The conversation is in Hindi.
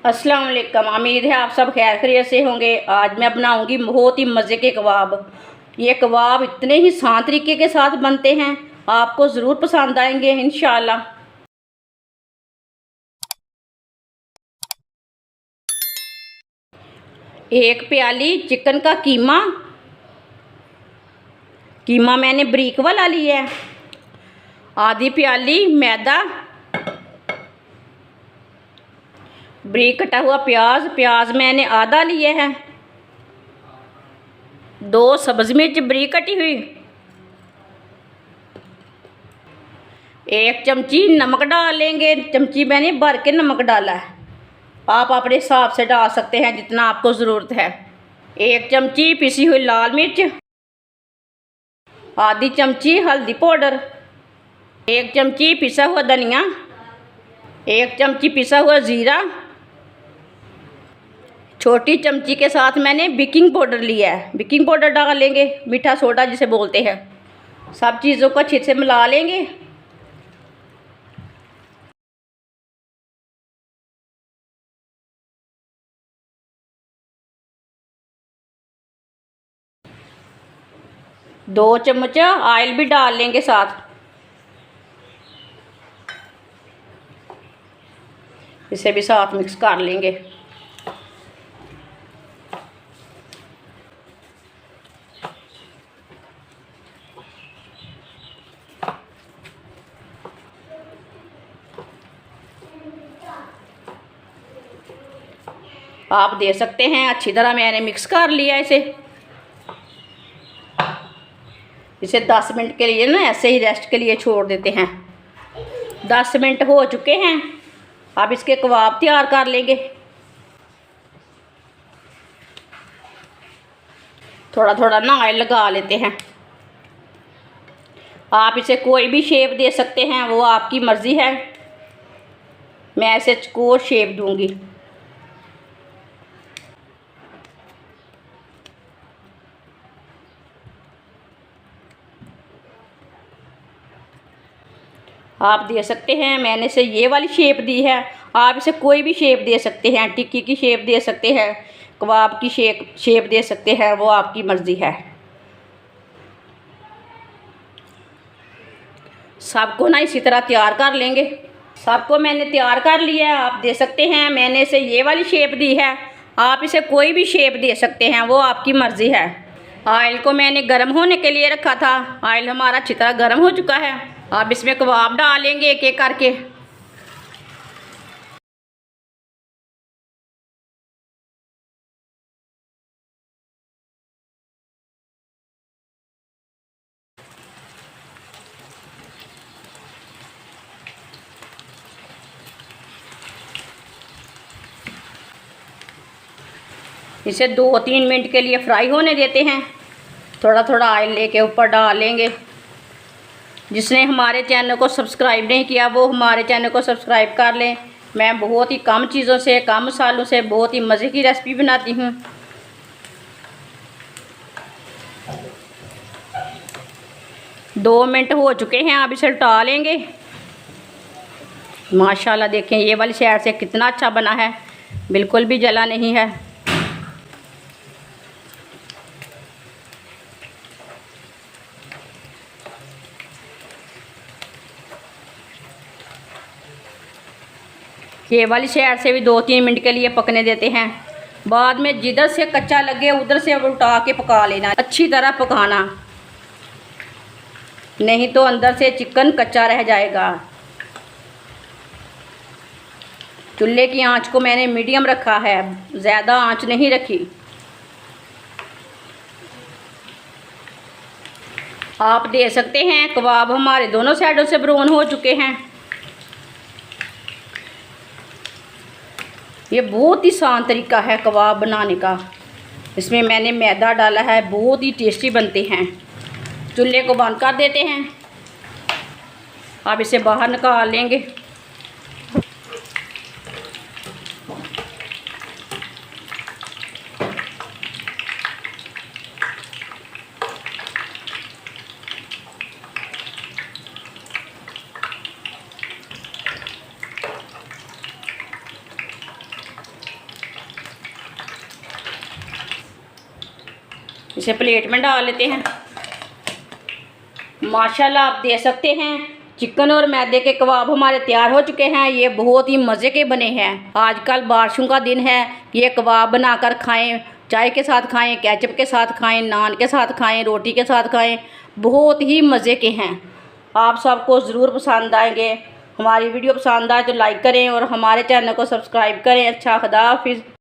अस्सलाम वालेकुम। उम्मीद है आप सब खैर खैरियत से होंगे। आज मैं बनाऊंगी बहुत ही मज़े के कबाब। ये कबाब इतने ही आसान तरीके के साथ बनते हैं, आपको ज़रूर पसंद आएंगे इंशाल्लाह। एक प्याली चिकन का कीमा कीमा मैंने बारीक वाला लिया है। आधी प्याली मैदा, बारीक कटा हुआ प्याज प्याज मैंने आधा लिया है। 2 सब्ज़ मिर्च बारीक कटी हुई। 1 चमची नमक डालेंगे। चमची मैंने भर के नमक डाला है, आप अपने हिसाब से डाल सकते हैं जितना आपको ज़रूरत है। 1 चमची पिसी हुई लाल मिर्च, आधी चमची हल्दी पाउडर, 1 चमची पिसा हुआ धनिया, 1 चमची पिसा हुआ ज़ीरा, छोटी चमची के साथ मैंने बेकिंग पाउडर लिया है। बेकिंग पाउडर डालेंगे, मीठा सोडा जिसे बोलते हैं। सब चीज़ों को अच्छे से मिला लेंगे। दो चम्मच ऑयल भी डाल लेंगे साथ। इसे भी साथ मिक्स कर लेंगे। आप देख सकते हैं अच्छी तरह मैंने मिक्स कर लिया इसे 10 मिनट के लिए ना ऐसे ही रेस्ट के लिए छोड़ देते हैं। 10 मिनट हो चुके हैं। अब इसके कबाब तैयार कर लेंगे। थोड़ा थोड़ा ना ऑयल लगा लेते हैं। आप इसे कोई भी शेप दे सकते हैं, वो आपकी मर्ज़ी है। मैं इसे चौकोर शेप दूंगी। आप दे सकते हैं, मैंने इसे ये वाली शेप दी है। आप इसे कोई भी शेप दे सकते हैं, टिक्की की शेप दे सकते हैं, कबाब की शेप दे सकते हैं, वो आपकी मर्ज़ी है। सबको ना इसी तरह तैयार कर लेंगे। सबको मैंने तैयार कर लिया है। आप दे सकते हैं, मैंने इसे ये वाली शेप दी है। आप इसे कोई भी शेप दे सकते हैं, वो आपकी मर्ज़ी है। ऑयल को मैंने गर्म होने के लिए रखा था। ऑयल हमारा अच्छी तरह गर्म हो चुका है। अब इसमें कबाब डालेंगे एक एक करके। इसे 2-3 मिनट के लिए फ्राई होने देते हैं। थोड़ा थोड़ा ऑयल लेके ऊपर डालेंगे। जिसने हमारे चैनल को सब्सक्राइब नहीं किया, वो हमारे चैनल को सब्सक्राइब कर लें। मैं बहुत ही कम चीज़ों से, कम मसालों से बहुत ही मज़े की रेसिपी बनाती हूँ। दो मिनट हो चुके हैं। अब इसे उल्टा लेंगे। माशाल्लाह देखें, ये वाली साइड से कितना अच्छा बना है, बिल्कुल भी जला नहीं है। ये वाली साइड से भी 2-3 मिनट के लिए पकने देते हैं। बाद में जिधर से कच्चा लगे उधर से उल्टा के पका लेना, अच्छी तरह पकाना, नहीं तो अंदर से चिकन कच्चा रह जाएगा। चूल्हे की आंच को मैंने मीडियम रखा है, ज़्यादा आंच नहीं रखी। आप दे सकते हैं, कबाब हमारे दोनों साइडों से ब्राउन हो चुके हैं। ये बहुत ही आसान तरीका है कबाब बनाने का। इसमें मैंने मैदा डाला है, बहुत ही टेस्टी बनते हैं। चूल्हे को बंद कर देते हैं। अब इसे बाहर निकाल लेंगे। इसे प्लेट में डाल लेते हैं। माशाल्लाह आप देख सकते हैं चिकन और मैदे के कबाब हमारे तैयार हो चुके हैं। ये बहुत ही मज़े के बने हैं। आजकल बारिशों का दिन है, ये कबाब बनाकर खाएं, चाय के साथ खाएं, केचप के साथ खाएं, नान के साथ खाएं, रोटी के साथ खाएं, बहुत ही मज़े के हैं। आप सबको ज़रूर पसंद आएंगे। हमारी वीडियो पसंद आए तो लाइक करें और हमारे चैनल को सब्सक्राइब करें। अच्छा, खुदा हाफिज़।